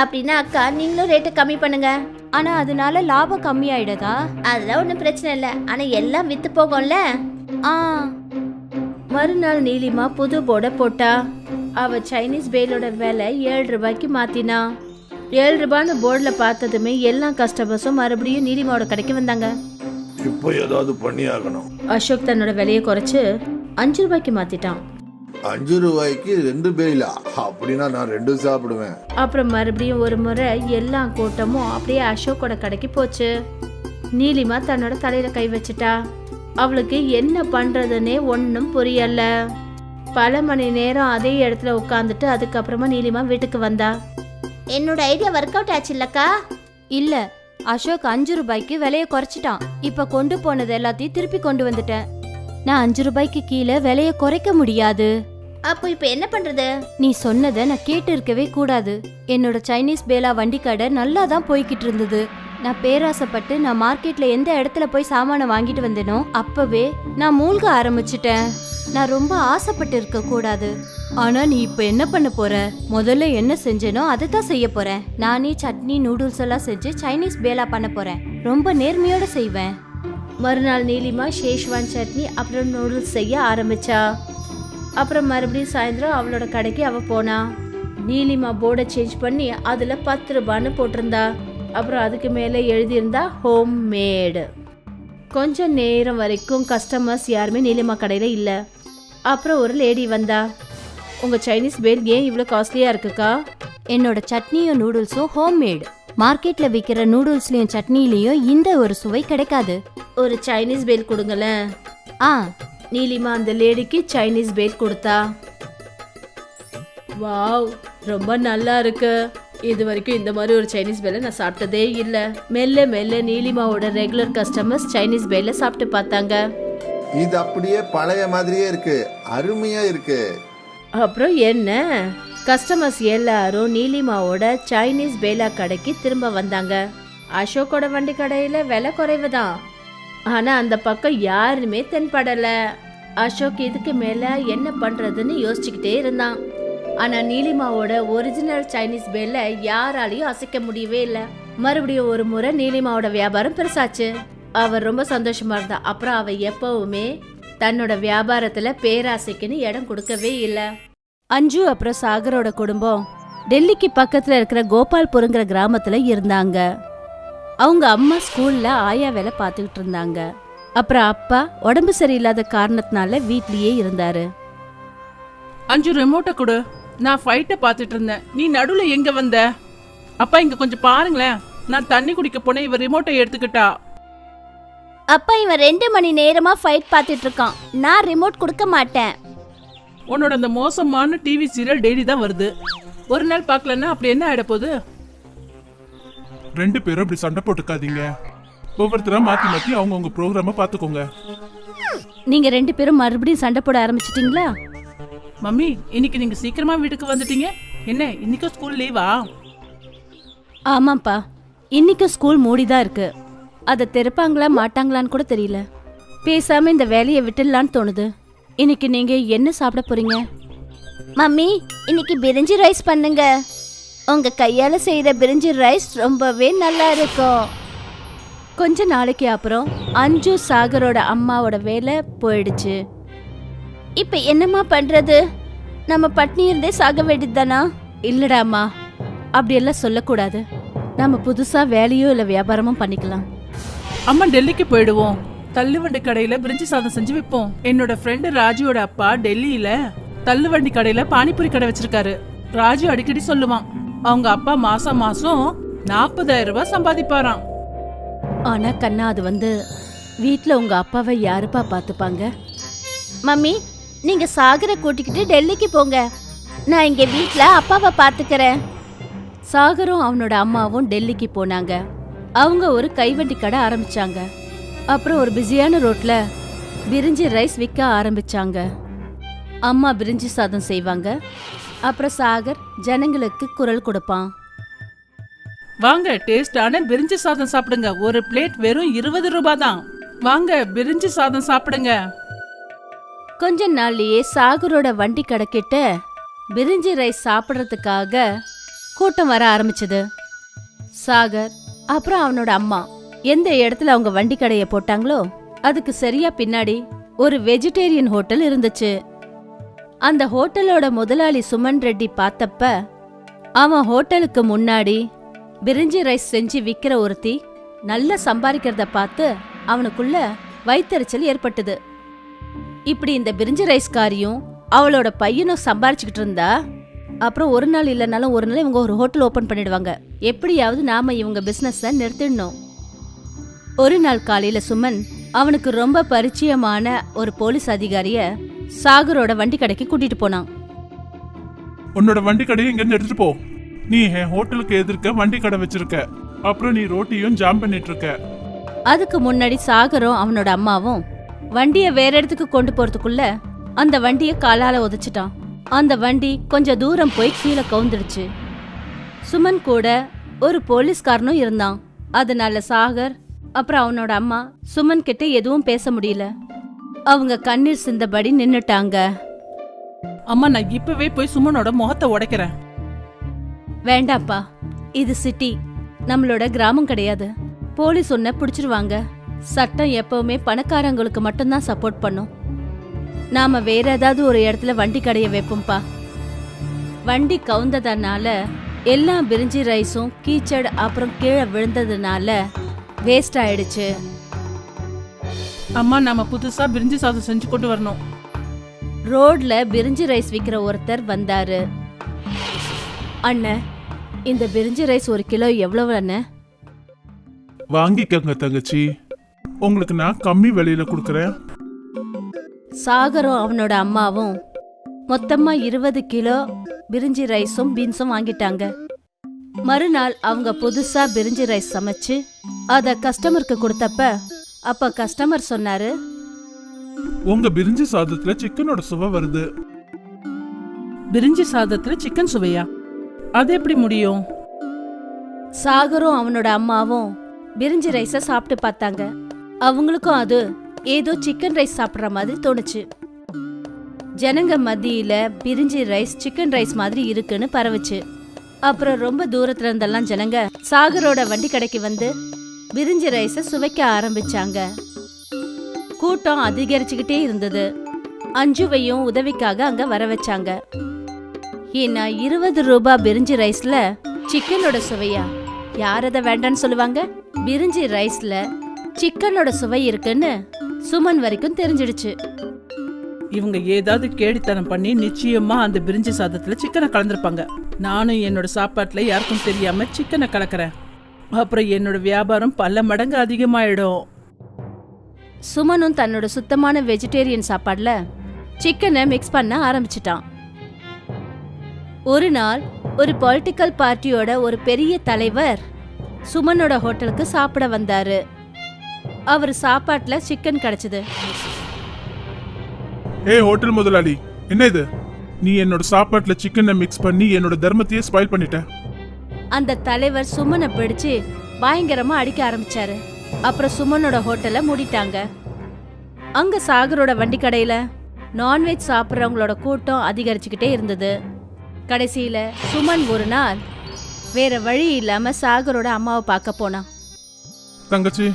அப்படின்னா அக்கா நீங்களும் ரேட்டை கம்மி பண்ணுங்க. ஆனா அதனால லாபம் கம்மியாயிடுதா? அதெல்லாம் ஒன்றும் பிரச்சனை இல்லை, ஆனா எல்லாம் வித்து போகும்ல. ஆ, மறுநாள் நீலிமா புது போர்டை போட்டா. அவ சைனீஸ் பேலோட விலை 7 ரூபாய்க்கு மாத்தினா. 7 ரூபான்னு போர்டில் பார்த்ததுமே எல்லா கஸ்டமர்ஸும் மறுபடியும் நீலிமாவோட கடைக்கு வந்தாங்க. இப்போ ஏதாவது பண்ணி ஆகணும். அசோக் தன்னோட விலையை குறைச்சு 5 ரூபாய்க்கு மாத்திட்டான். 5 ரூபாய்க்கு 2 பேலா? அப்படின்னா நான் 2 சாப்பிடுவேன். அப்புறம் மறுபடியும் ஒரு முறை எல்லா கூட்டமும் அப்படியே அசோக்கோட கடைக்கு போச்சு. நீலிமா தன்னோட தலையில கை வச்சுட்டா. அவளுக்கு என்ன பண்றதுன்னே ஒன்றும் புரியல. பல மணி நேரம் அதே இடத்துல உட்காந்துட்டு அதுக்கப்புறமா நீலிமா வீட்டுக்கு வந்தா. என்னோட ஐடியா ஒர்க் அவுட் ஆச்சு இல்லக்கா? இல்ல, அசோக் 5 ரூபாய்க்கு விலைய குறைச்சிட்டான். இப்ப கொண்டு போனது எல்லாத்தையும் திருப்பி கொண்டு வந்துட்டேன். நான் 5 ரூபாய்க்கு கீழே விலைய குறைக்க முடியாது. அப்போ இப்போ என்ன பண்றது? நீ சொன்னதை நான் கேட்டு இருக்கவே கூடாது. என்னோட சைனீஸ் பேலா வண்டி கடை நல்லா தான் போய்கிட்டு இருந்தது. நான் பேராசைப்பட்டு நான் மார்க்கெட்ல எந்த இடத்துல போய் சாமானை வாங்கிட்டு வந்தேனோ அப்பவே நான் மூழ்க ஆரம்பிச்சிட்டேன். நான் ரொம்ப ஆசைப்பட்டு இருக்க கூடாது. ஆனா நீ இப்ப என்ன பண்ண போற? முதல்ல என்ன செஞ்சேனோ அதை தான் செய்ய போறேன். நானே சட்னி நூடுல்ஸ் எல்லாம் செஞ்சு சைனீஸ் பேலா பண்ண போறேன். ரொம்ப நேர்மையோட செய்வேன். மறுநாள் நீலிமா ஷேஷ்வான் சட்னி அப்புறம் நூடுல்ஸ் செய்ய ஆரம்பிச்சா. அப்புறம் மறுபடியும் சாயந்தரம் அவளோட கடைக்கு அவ போனா. நீலிமா போர்டை சேஞ்ச் பண்ணி அதுல 10 ரூபான்னு போட்டிருந்தா. அப்புறம் அதுக்கு மேலே எழுதியிருந்தா ஹோம் மேடு. கொஞ்ச நேரம் வரைக்கும் கஸ்டமர்ஸ் யாருமே நீலிமா கடையில் இல்லை. அப்புறம் ஒரு லேடி வந்தா. உங்கள் சைனீஸ் பேல் ஏன் இவ்வளோ காஸ்ட்லியாக இருக்குக்கா? என்னோட சட்னியும் நூடுல்ஸும் ஹோம்மேடு. மார்க்கெட்ல விற்கிற நூடுல்ஸ்லயும் சட்னிலையும் இந்த ஒரு சுவை கிடைக்காது. ஒரு சைனீஸ் பேல் கொடுங்களேன். ஆ, நீலிமா அந்த லேடிக்கு சைனீஸ் பேல் கொடுத்தா. வாவ், ரொம்ப நல்லா இருக்கு. இது வரைக்கும் இந்த மாதிரி ஒரு சைனீஸ் பேலை நான் சாப்பிட்டதே இல்லை. மெல்ல மெல்ல நீலிமாவோட ரெகுலர் கஸ்டமர்ஸ் சைனீஸ் பேலை சாப்பிட்டு பார்த்தாங்க. இது அப்படியே பழைய மாதிரியே இருக்கு, அருமையா இருக்கு. அப்புறம் என்ன, கஸ்டமர்ஸ் எல்லாரும் நீலிமாவோட சைனீஸ் பேலா கடைக்கு திரும்ப வந்தாங்க. அசோக்கோட வண்டி கடையில விலை குறைவு தான், ஆனா அந்த பக்கம் யாருமே தென்படல. அசோக் இதுக்கு மேல என்ன பண்றதுன்னு யோசிச்சுக்கிட்டே இருந்தான். ஆனா நீலிமாவோட ஒரிஜினல் சைனீஸ் பேல யாராலையும் அசைக்க முடியவே இல்லை. மறுபடியும் ஒரு முறை நீலிமாவோட வியாபாரம் பெருசாச்சு. அவர் ரொம்ப சந்தோஷமா இருந்தா. அப்புறம் அவ எப்பவுமே தன்னோட வியாபாரத்துல பேராசைக்குன்னு இடம் கொடுக்கவே இல்லை. அஞ்சு அப்புறம் சாகரோட குடும்பம் டெல்லிக்கு பக்கத்துல இருக்கிற கோபால்புரங்கிற கிராமத்துல இருந்தாங்க. அவங்க அம்மா ஸ்கூல்ல ஆயா வேலை பார்த்துக்கிட்டு இருந்தாங்க. அப்புறம் அப்பா உடம்பு சரியில்லாத காரணத்தினால வீட்லயே இருந்தாரு. அஞ்சு ரிமோட்டை கொடு. நான் ஃபைட்டை பார்த்துட்டு இருந்தேன், நீ நடுவுல எங்க வந்த? அப்பா இங்க கொஞ்சம் பாருங்களேன், நான் தண்ணி குடிக்க போனேன், இவ ரிமோட்டை எடுத்துக்கிட்டா. அப்பா இவன் 2 மணி நேரமா ஃபைட் பார்த்துட்டு இருக்கான், நான் ரிமோட் கொடுக்க மாட்டேன். உன்னோட அந்த மோசமான டிவி சீரியல் டெய்லி தான் வருது, ஒரு நாள் பார்க்கலன்னா அப்படி என்ன ஆயிட போகுது? 2 பேரும் இப்படி சண்டை போட்டுக்காதீங்க. ஒவ்வொருத்தரா மாத்தி மாத்தி அவங்க ப்ரோக்ராம பாத்துக்கோங்க. நீங்க 2 பேரும் மறுபடியும் சண்டை போட ஆரம்பிச்சிட்டீங்களா? மம்மி இன்னைக்கு நீங்க சீக்கிரமா வீட்டுக்கு வந்துட்டீங்க. என்ன இன்னைக்கும் ஸ்கூல் லீவா? ஆமாப்பா, இன்னைக்கு ஸ்கூல் மூடிதான் இருக்கு. அதை திறப்பாங்களா மாட்டாங்களான்னு கூட தெரியல. பேசாம இந்த வேலையை விட்டுடலான்னு தோணுது. இன்னைக்கு நீங்க என்ன சாப்பிட போறீங்க? மம்மி இன்னைக்கு பிரிஞ்சி ரைஸ் பண்ணுங்க. உங்க கையால செய்யற பிரிஞ்சி ரைஸ் ரொம்பவே நல்லா இருக்கும். கொஞ்ச நாளைக்கு அப்புறம் அஞ்சு சாகரோட அம்மாவோட வேலை போயிடுச்சு. இப்ப என்னம்மா பண்றது? நம்ம பட்னி இருந்தே சாக வேண்டியதுதானா? இல்லடாமா, அப்படியெல்லாம் சொல்லக்கூடாது. நம்ம புதுசா வேலையோ இல்ல வியாபாரமும் பண்ணிக்கலாம். அம்மா டெல்லிக்கு போயிடுவோம், தள்ளுவண்டி கடையில பிரிஞ்சி சாதம் செஞ்சு விற்போம். என்னோட ஃப்ரெண்டு ராஜுவோட அப்பா டெல்லியில தள்ளுவண்டி கடையில பானிபூரி கடை வச்சிருக்காரு. ராஜு அடிக்கடி சொல்லுவான், அவங்க அப்பா மாசம் மாசம் 40,000 ரூபாய் சம்பாதிப்பாராம். ஆனா கண்ணா, அது வீட்ல உங்க அப்பாவை யாருப்பா பாத்துப்பாங்க? மம்மி நீங்க சாகரை கூட்டிக்கிட்டு டெல்லிக்கு போங்க, நான் இங்க வீட்ல அப்பாவை பாத்துக்கிறேன். சாகரும் அவனோட அம்மாவும் டெல்லிக்கு போனாங்க. அவங்க ஒரு கைவண்டி கடை ஆரம்பிச்சாங்க. அப்புறம் ஒரு பிஸியான ரோட்ல பிரிஞ்சி ரைஸ் விற்க ஆரம்பிச்சாங்க. அம்மா பிரிஞ்சி சாதம் செய்வாங்க. அப்புறம் சாகர் ஜனங்களுக்கு குரல் கொடுப்பான். வாங்க, டேஸ்டான பிரிஞ்சி சாதம் சாப்பிடுங்க. ஒரு பிளேட் வெறும் 20 ரூபாய் தான். வாங்க, பிரிஞ்சி சாதம் சாப்பிடுங்க. கொஞ்ச நாள்லயே சாகரோட வண்டி கடைக்கிட்ட பிரிஞ்சி ரைஸ் சாப்பிட்றதுக்காக கூட்டம் வர ஆரம்பிச்சது. சாகர் அப்புறம் அவனோட அம்மா எந்த இடத்துல அவங்க வண்டி கடையை போட்டாங்களோ அதுக்கு சரியா பின்னாடி ஒரு வெஜிடேரியன் ஹோட்டல் இருந்துச்சு. அந்த ஹோட்டலோட முதலாளி சுமன் ரெட்டி பார்த்தப்ப அவன் ஹோட்டலுக்கு முன்னாடி பிரிஞ்சி ரைஸ் செஞ்சு விக்கிற ஒருத்தி நல்லா சம்பாதிக்கிறத பார்த்து அவனுக்குள்ள வயித்தெரிச்சல் ஏற்பட்டது. இப்படி இந்த பிரிஞ்சி ரைஸ்காரியும் அவளோட பையனும் சம்பாரிச்சுக்கிட்டு இருந்தா அப்புறம் ஒரு நாள் இல்லைனாலும் ஒரு நாள் இவங்க ஒரு ஹோட்டல் ஓபன் பண்ணிடுவாங்க. எப்படியாவது நாம இவங்க பிசினஸ நிறுத்திடணும். ஒரு நாள் காலையில சுமன் அவனுக்கு ரொம்ப பரிச்சயமான ஒரு போலீஸ் அதிகாரிய சாகரோட வண்டி கடைக்கு கூட்டிட்டு போனான். உன்னோட வண்டி கடையை இங்க இருந்து எடுத்துட்டு போ. நீ என் ஹோட்டலுக்கு எதிர்க்க வண்டி கடை வச்சிருக்க. அப்புறம் நீ ரோட்டியும் ஜாம் பண்ணிட்டு இருக்க. அதுக்கு முன்னாடி சாகரும் அவனோட அம்மாவும் வண்டிய வேற இடத்துக்கு கொண்டு போறதுக்குள்ள அந்த வண்டிய காலால உதைச்சிட்டான். அந்த வண்டி கொஞ்சம் தூரம் போய் கீழே கவுந்துடுச்சு. சுமன் கூட ஒரு போலீஸ்காரனும் இருந்தான். அதனால சாகர் அப்புறம் அவனோட அம்மா சுமன் கிட்ட எதுவும் பேச முடியல. அவங்க கண்ணீர் சிந்தபடி நின்னுட்டாங்க. அம்மா, நான் இப்பவே போய் சுமனோட முகத்தை உடைக்கிறேன். வேண்டாப்பா, இது சிட்டி, நம்மளோட கிராமம் கிடையாது. போலீஸ் உன்னை பிடிச்சிருவாங்க. சட்டம் எப்பவுமே பணக்காரங்களுக்கு மட்டும்தான் சப்போர்ட் பண்ணும். நாம வேற ஏதாவது ஒரு இடத்துல வண்டி கடைய வைப்போம்ப்பா. வண்டி கவுந்ததனால எல்லா பிரிஞ்சி ரைஸும் கீச்சடு அப்புறம் கீழே விழுந்ததுனால வேஸ்ட் ஆயிடுச்சு. அம்மா, நாம புதுசா பிரிஞ்சி சாதம் செஞ்சு கொண்டு வரணும். ரோட்ல பிரிஞ்சி ரைஸ் விக்கிற ஒருத்தர் வந்தாரு. அண்ணன், இந்த பிரிஞ்சி ரைஸ் 1 கிலோ எவ்வளவு அண்ணன்? வாங்கிக்கங்க தங்கச்சி, உங்களுக்கு நான் கம்மி விலையில கொடுக்கறேன். சாகரும் அவனோட அம்மாவும் மொத்தமா 20 கிலோ பிரிஞ்சி ரைஸும் பீன்ஸும் வாங்கிட்டாங்க. மறுநாள் அவங்க புதுசா பிரிஞ்சி ரைஸ் சமைச்சு அத கஸ்டமருக்கு கொடுத்தப்ப அப்ப கஸ்டமர் சொன்னாரு, உங்க பிரிஞ்சி சாதத்துல சிக்கனோட சுவை வருது. பிரிஞ்சி சாதத்துல சிக்கன் சுவையா? அது எப்படி முடியும்? சாகரும் அவனோட அம்மாவும் பிரிஞ்சி ரைஸ சாப்பிட்டு பார்த்தாங்க. அவங்களுக்கும் அது ஏதோ சிக்கன் ரைஸ் சாப்பிட்ற மாதிரி தோணுச்சு. ஜனங்க மத்தியில பிரிஞ்சி ரைஸ் சிக்கன் ரைஸ் மாதிரி இருக்குன்னு பரவுச்சு. அப்புறம் ரொம்ப தூரத்துல இருந்தெல்லாம் ஜனங்க சாகரோட வண்டி கடைக்கு வந்து பிரிஞ்சி ரைஸ சுவைக்க ஆரம்பிச்சாங்க. கூட்டம் அதிகரிச்சுக்கிட்டே இருந்தது. அஞ்சுவையும் உதவிக்காக அங்க வர வச்சாங்க. ஏன்னா 20 ரூபாய் பிரிஞ்சி ரைஸ்ல சிக்கனோட சுவையா? யார் அதை வேண்டான்னு சொல்லுவாங்க? பிரிஞ்சி ரைஸ்ல சிக்கனோட சுவை இருக்குன்னு சுமன் வரைக்கும் தெரிஞ்சிடுச்சு. இவங்க ஏதாவது கேடித்தனம் பண்ணி நிச்சயமா அந்த பிரிஞ்சி சாதத்துல சிக்கனை கலந்துருப்பாங்க. நானும் என்னோட சாப்பாட்டுல யாருக்கும் தெரியாம சிக்கனை கலக்கிறேன். அப்புறம் என்னோட வியாபாரம் பல மடங்கு அதிகமாயிடும். சுமனும் தன்னோட சுத்தமான வெஜிடேரியன் சாப்பாடுல சிக்கனை மிக்ஸ் பண்ண ஆரம்பிச்சிட்டான். ஒரு நாள் ஒரு பொலிட்டிக்கல் பார்ட்டியோட ஒரு பெரிய தலைவர் சுமனோட ஹோட்டலுக்கு சாப்பிட வந்தாரு. அவர் சாப்பாட்டுல சிக்கன் கிடைச்சது. ஹோட்டல் முதலாளி, என்ன இது? நீ என்னோட சாப்பாட்டுல சிக்கனை மிக்ஸ் பண்ணி என்னோட தர்மத்தையே ஸ்பாயில் பண்ணிட்ட. அந்த தலைவர் சுமனை பிடிச்சு பயங்கரமா அடிக்க ஆரம்பிச்சாரு. அப்புறம் சுமனோட ஹோட்டலை மூடிட்டாங்க. அங்க சாகரோட வண்டி கடையில நான்வெஜ் சாப்பிட்றவங்களோட கூட்டம் அதிகரிச்சுக்கிட்டே இருந்தது. கடைசியில சுமன் ஒரு நாள் வேற வழி இல்லாம சாகரோட அம்மாவை பார்க்க போனான். தங்கச்சி,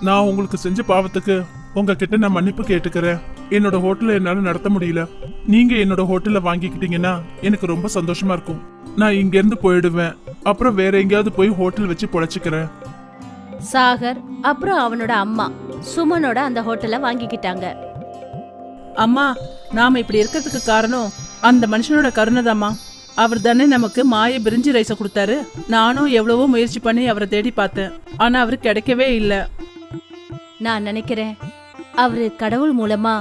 நான் உங்களுக்கு செஞ்ச பாவத்துக்கு உங்ககிட்ட நான் மன்னிப்பு கேட்டுக்கிறேன். என்னோட ஹோட்டலை என்னால நடத்த முடியல. நீங்க என்னோட ஹோட்டலை வாங்கிக்கிட்டீங்கன்னா எனக்கு ரொம்ப சந்தோஷமா இருக்கும். நான் இங்க இருந்து போயிடுவேன். அப்புறம் வேற எங்கேயாவது போய் ஹோட்டல் வச்சு பொழைச்சுக்கிறேன். சாகர் அப்புறம் அவனோட அம்மா சுமனோட அந்த ஹோட்டலை வாங்கிக்கிட்டாங்க. அம்மா, நாம இப்படி இருக்கிறதுக்கு காரணம் அந்த மனுஷனோட கருணைதாம்மா. அவர் தானே நமக்கு மாய பிரிஞ்சி ரைஸை கொடுத்தாரு. நானும் எவ்வளவோ முயற்சி பண்ணி அவரை தேடி பார்த்தேன். ஆனா அவரு கிடைக்கவே இல்லை. நான் நினைக்கிறேன் அவரு கடவுள் மூலமா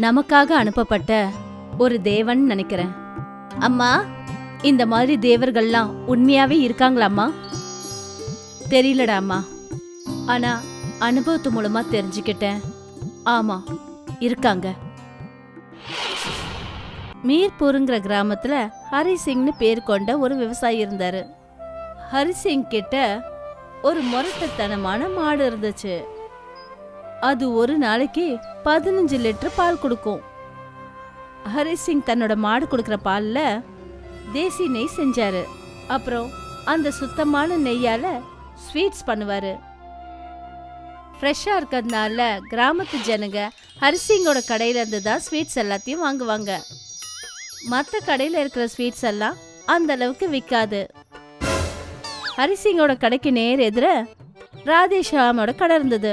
நமக்காக அனுப்பப்பட்ட ஒரு தேவன் நினைக்கிறேன். அம்மா, இந்த மாதிரி தேவர்கள்லாம் உண்மையாவே இருக்காங்களாம்மா? தெரியலடா அம்மா, ஆனா அனுபவத்து மூலமா தெரிஞ்சுக்கிட்டேன். ஆமா, இருக்காங்க. மீர்பூருங்கிற கிராமத்துல ஹரி சிங்னு பேர் கொண்ட ஒரு விவசாயி இருந்தாரு. ஹரிசிங் கிட்ட ஒரு முரட்டுத்தனமான மாடு இருந்துச்சு. அது ஒரு நாளைக்கு 15 லிட்டர் பால் கொடுக்கும். ஹரிசிங் தன்னோட மாடு கொடுக்கற பால்ல தேசி நெய் செஞ்சாரு. அப்புறம் அந்த சுத்தமான நெய்யால ஸ்வீட்ஸ் பண்ணுவாரு. ஃப்ரெஷ்ஷா இருக்கிறதுனால கிராமத்து ஜனங்க ஹரிசிங்கோட கடையில இருந்து தான் ஸ்வீட்ஸ் எல்லாத்தையும் வாங்குவாங்க. மற்ற கடையில இருக்கிற ஸ்வீட்ஸ் எல்லாம் அந்த அளவுக்கு விற்காது. ஹரிசிங்கோட கடைக்கு நேர் எதிர ராதேஷாமோட கடை இருந்தது.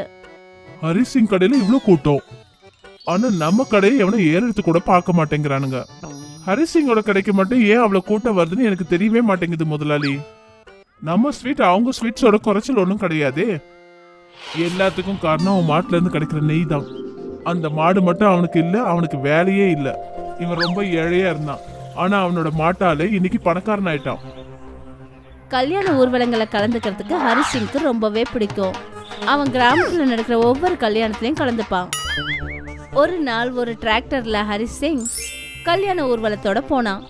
ஹரிசிங் கடையில இவ்ளோ கூட்டம், ஆனா நம்ம கடையை எவனும் ஏறெடுத்து கூட பார்க்க மாட்டேங்கிறானுங்க. ஹரிசிங்கோட கடைக்கு மட்டும் ஏன் அவ்வளவு கூட்டம் வருதுன்னு எனக்கு தெரியவே மாட்டேங்குது முதலாளி. நம்ம ஸ்வீட் அவங்க ஸ்வீட்ஸோட குறைச்சல் ஒன்றும் கிடையாதே. எல்லாத்துக்கும் காரணம் அவன் மாட்டுல இருந்து கிடைக்கிற நெய் தான். அந்த மாடு மட்டும் அவனுக்கு இல்ல, அவனுக்கு வேலையே இல்ல. இவன் ரொம்ப ஏழையா இருந்தான், ஆனா அவனோட மாட்டால இன்னைக்கு பணக்காரன் ஆயிட்டான். கல்யாண ஊர்வலங்களை கலந்துக்கிறதுக்கு ஹரிசிங்க்கு ரொம்பவே பிடிக்கும். அவன் கிராமத்துல நடக்கிற ஒவ்வொரு கல்யாணத்திலையும் கலந்துப்பான். ஒரு நாள் ஒரு டிராக்டர்ல ஹரிசிங் கல்யாண ஊர்வலத்தோட போனான்.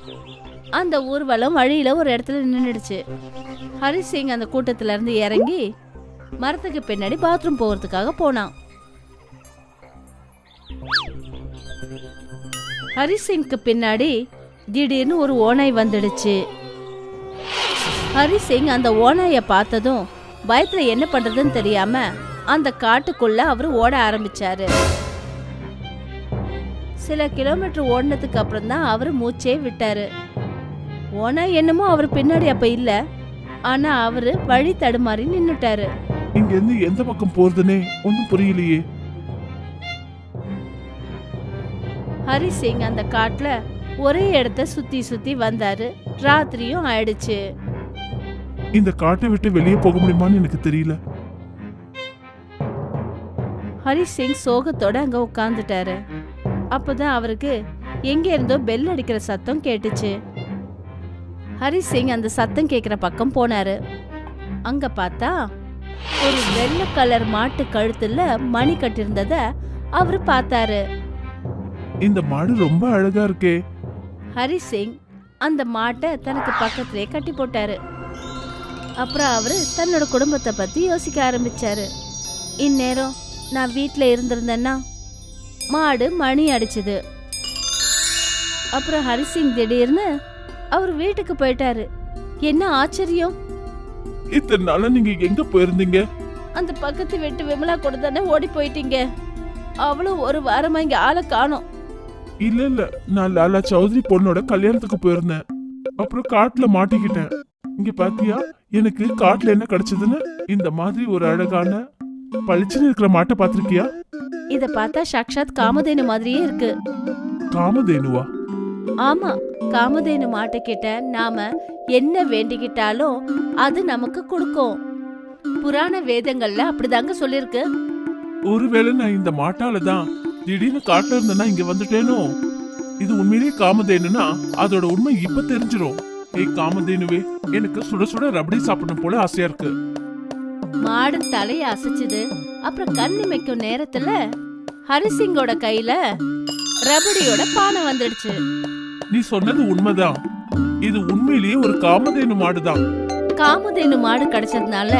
அந்த ஊர்வலம் வழியில ஒரு இடத்துல நின்றுடுச்சு. ஹரிசிங் அந்த கூட்டத்துல இருந்து இறங்கி மரத்துக்கு பின்னாடி பாத்ரூம் போகிறதுக்காக போனான். ஹரிசிங்க்கு பின்னாடி திடீர்னு ஒரு ஓநாய் வந்துடுச்சு. ஹரிசிங் அந்த ஓநாயை பார்த்ததும் பயத்துல என்ன பண்றதுன்னு தெரியாம அந்த காட்டுக்குள்ள அவரு ஓட ஆரம்பிச்சாரு. சில கிலோமீட்டர் ஓடினதுக்கு அப்புறம் தான் அவரு மூச்சே விட்டாரு. ஓநாய் என்னமோ அவர் பின்னாடி அப்ப இல்ல, ஆனா அவரு வழி தடுமாறி நின்னுட்டாரு. இங்க இருந்து எந்த பக்கம் போறதுன்னே ஒன்னும் புரியலையே. ஹரிசிங் அந்த காட்டுல ஒரே இடத்த சுத்தி சுத்தி வந்தாரு. ராத்திரியும் ஆயிடுச்சு. இந்த காட்டை விட்டு வெளியே போக முடியுமான்னு எனக்கு தெரியல. ஹரிசிங் சோகத்தோட அங்க உட்கார்ந்துட்டாரு. அப்பதான் அவருக்கு எங்க இருந்தோ பெல் அடிக்கிற சத்தம் கேட்டுச்சு. ஹரிசிங் அந்த சத்தம் கேட்கிற பக்கம் போனாரு. அங்க பார்த்தா ஒரு வெள்ளை கலர் மாட்டு கழுத்துல மணி கட்டிருந்தத அவரு பார்த்தாரு. இந்த மாடு ரொம்ப அழகா இருக்கே. ஹரிசிங் அந்த மாட்டை தனக்கு பக்கத்திலே கட்டி போட்டாரு. அப்புறம் அவரு தன்னோட குடும்பத்தை பத்தி யோசிக்க ஆரம்பிச்சாரு. இந்நேரம் நான் வீட்டுல இருந்திருந்தேன்னா மாடு மணி அடிச்சது. அப்புறம் ஹரிசிங் திடீர்னு அவர் வீட்டுக்கு போயிட்டாரு. என்ன ஆச்சரியம்! இத்தனை நாளா நீங்க எங்க போயிருந்தீங்க? அந்த பக்கத்து வீட்டு விமலா கூட தானே ஓடி போயிட்டீங்க. அவளும் ஒரு வாரமா இங்க ஆளை காணோம். இல்ல இல்ல, நான் லாலா சௌத்ரி பொண்ணோட கல்யாணத்துக்கு போயிருந்தேன். அப்புறம் காட்டுல மாட்டிக்கிட்டேன். இங்க பாத்தியா எனக்கு காட்டுல என்ன கிடைச்சதுன்னு? இந்த மாதிரி ஒரு அழகான பளிச்சுன்னு இருக்கிற மாட்டை பாத்திருக்கியா? இத பார்த்தா சாக்ஷாத் காமதேனு மாதிரியே இருக்கு. காமதேனுவா? ஆமா, காமதேனு மாட்டுக்கிட்ட நாம என்ன வேண்டிக்கிட்டாலும் அது நமக்கு கொடுக்கும். புராண வேதங்கள்ல அப்படிதாங்க சொல்லிருக்கு. ஒருவேளை நான் இந்த மாட்டால தான் திடீர்னு காட்டுல இருந்தேன்னா இங்க வந்துட்டேனோ? இது உண்மையிலேயே காமதேனுனா அதோட உண்மை இப்ப தெரிஞ்சிரும். ஏய் காமதேனுவே, எனக்கு சுட சுட ரபடி சாப்பிடணும் போல ஆசையா இருக்கு. மாடு தலைய அசைச்சுது. அப்புறம் கண்ணிமைக்கும் நேரத்துல ஹரிசிங்கோட கையில ரபடியோட பானை வந்துடுச்சு. நீ சொன்னது உண்மைதான். இது உண்மையிலேயே ஒரு காமதேனு மாடுதான். காமதேனு மாடு கிடைச்சதுனால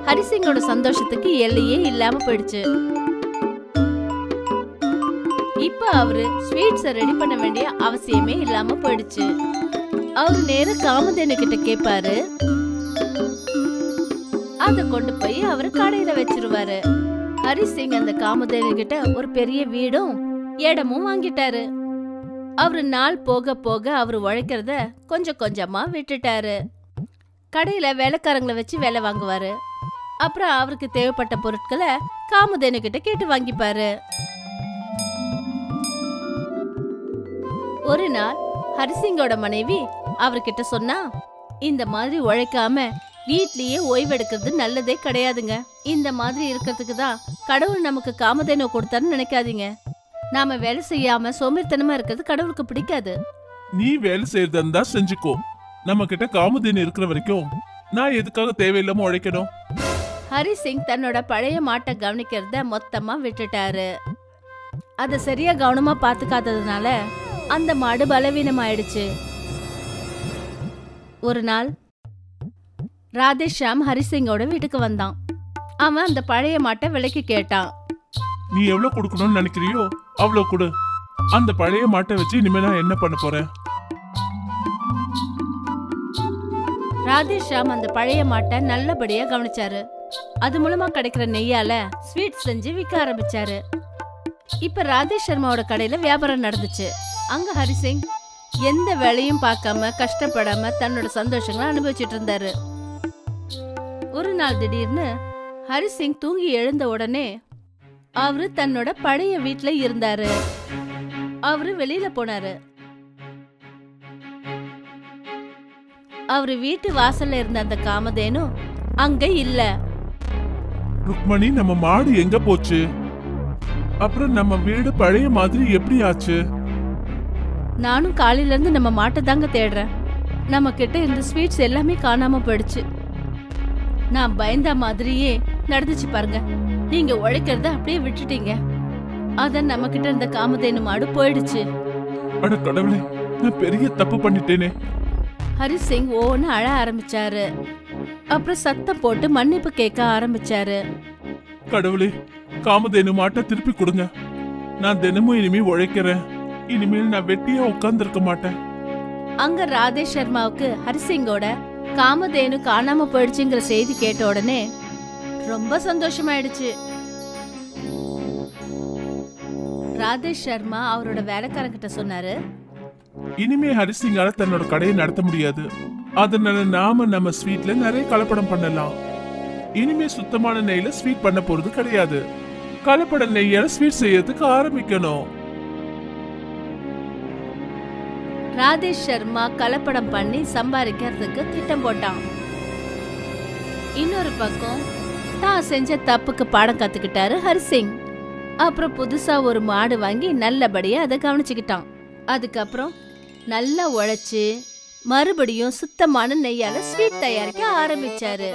ஹரிசிங்கோட சந்தோஷத்துக்கு எல்லையே இல்லாம போயிடுச்சு. இப்ப அவரு ஸ்வீட்ஸ ரெடி பண்ண வேண்டிய அவசியமே இல்லாம போயிடுச்சு. அவரு நேர காமதேனு கிட்ட கேட்பாரு. அத கொண்டு போய் அவரு கடையில வச்சிருவாரு. ஹரிசிங் அந்த காமதேனு கிட்ட ஒரு பெரிய வீடும் இடமும் வாங்கிட்டாரு. அவரு நாள் போக போக அவரு உழைக்கிறத கொஞ்சம் கொஞ்சமா விட்டுட்டாரு. கடையில வேலைக்காரங்களை வச்சு வேலை வாங்குவாரு. அப்புறம் அவருக்கு தேவைப்பட்ட பொருட்களை காமதேனு கிட்ட கேட்டு வாங்கிப்பாரு. ஒரு நாள் ஹரிசிங்கோட மனைவி அவர்கிட்ட சொன்னா, இந்த மாதிரி உழைக்காம வீட்லயே ஓய்வெடுக்கிறது நல்லதே கிடையாதுங்க. இந்த மாதிரி இருக்கிறதுக்கு தான் கடவுள் நமக்கு காமதேனு கொடுத்தாருன்னு நினைக்காதீங்க. நாம வேலை செய்யாம சோம்பேறித்தனமா இருக்கிறது கடவுளுக்கு பிடிக்காது. நீ வேலை செய்யறதா இருந்தா செஞ்சுக்கோ. நம்ம கிட்ட காமதேனு இருக்கிற வரைக்கும் நான் எதுக்காக தேவையில்லாம உழைக்கணும்? ஹரிசிங் தன்னோட பழைய மாட்டை கவனிக்கிறத மொத்தமா விட்டுட்டாரு. அத சரியா கவனமா பாத்துக்காததுனால அந்த மாடு பலவீனமாயிடுச்சு. ஒரு நாள் ராதேஷாம் ஹரிசிங்கோட வீட்டுக்கு வந்தான். அவன் அந்த பழைய மாட்டை விலைக்கு கேட்டான். நீ எவ்வளவு கொடுக்கணும்னு நினைக்கிறியோ அவ்வளவு கொடு. அந்த பழைய மாட்டை வச்சு இனிமே நான் என்ன பண்ண போறேன்? ராதேஷாம் அந்த பழைய மாட்டை நல்லபடியா கவனிச்சாரு. அது மூலமா கிடைக்கிற நெய்யால ஸ்வீட் செஞ்சு விற்க ஆரம்பிச்சாரு. இப்ப ராதேஷ் சர்மாவோட கடையில வியாபாரம் நடந்துச்சு. அங்க ஹரிசிங் எந்த வேலையும் பார்க்காம கஷ்டப்படாம தன்னோட சந்தோஷங்களை அனுபவிச்சுட்டு இருந்தாரு. ஒரு நாள் திடீர்னு ஹரிசிங் தூங்கி எழுந்த உடனே அவரு தன்னோட பழைய வீட்டுல இருந்தாரு. அவரு வெளியில போனாரு. அவரு வீட்டு வாசல்ல இருந்த அந்த காமதேனு அங்க இல்ல. ருக்மணி, நம்ம மாடு எங்க போச்சு? அப்புறம் நம்ம வீடு பழைய மாதிரி எப்படி ஆச்சு? நானும் காலையில இருந்து நம்ம மாட்டை தாங்க தேடுறேன். நம்ம கிட்ட இருந்த ஸ்வீட்ஸ் எல்லாமே காணாம போயிடுச்சு. நான் பயந்த மாதிரியே நடந்துச்சு பாருங்க. நீங்க உழைக்கிறத அப்படியே விட்டுட்டீங்க. அத நம்ம கிட்ட இருந்த காமதேனு மாடு போயிடுச்சு. அட கடவுளே, நான் பெரிய தப்பு பண்ணிட்டேனே. ஹரிசிங் ஓன்னு அழ ஆரம்பிச்சாரு. அப்புறம் சத்தம் போட்டு மன்னிப்பு கேட்க ஆரம்பிச்சாரு. கடவுளே, காமதேனு மாட்டை திருப்பி கொடுங்க. நான் தினமும் இனிமே உழைக்கிறேன். இனிமேல் நான் வெட்டியா உட்கார்ந்துருக்க மாட்டேன். அங்க ராதேஷ் சர்மாவுக்கு ஹரிசிங்கோட காமதேனு காணாம போயிடுச்சுங்கிற செய்தி கேட்ட உடனே ரொம்ப சந்தோஷமாயிடுச்சு. ராதேஷ் சர்மா அவரோட வேலைக்காரங்கிட்ட சொன்னாரு, இனிமே ஹரிசிங்கால தன்னோட கடையை நடத்த முடியாது. அதனால நாம நம்ம ஸ்வீட்ல நிறைய கலப்படம் பண்ணலாம். இனிமே சுத்தமான நெய்ல ஸ்வீட் பண்ண போறது கிடையாது. கலப்பட நெய்யால ஸ்வீட் செய்யறதுக்கு ஆரம்பிக்கணும். ராதேஷ் சர்மா கலப்படம் பண்ணி சம்பாதிக்கிறதுக்கு திட்டம் போட்டான். இன்னொரு பக்கம் தான் செஞ்ச தப்புக்கு பாடம் கத்துக்கிட்டாரு ஹரிசிங். அப்புறம் புதுசா ஒரு மாடு வாங்கி நல்லபடியா அதை கவனிச்சுக்கிட்டான். அதுக்கப்புறம் நல்லா உழைச்சு மறுபடியும் சுத்தமான நெய்யால ஸ்வீட் தயாரிக்க ஆரம்பிச்சாரு.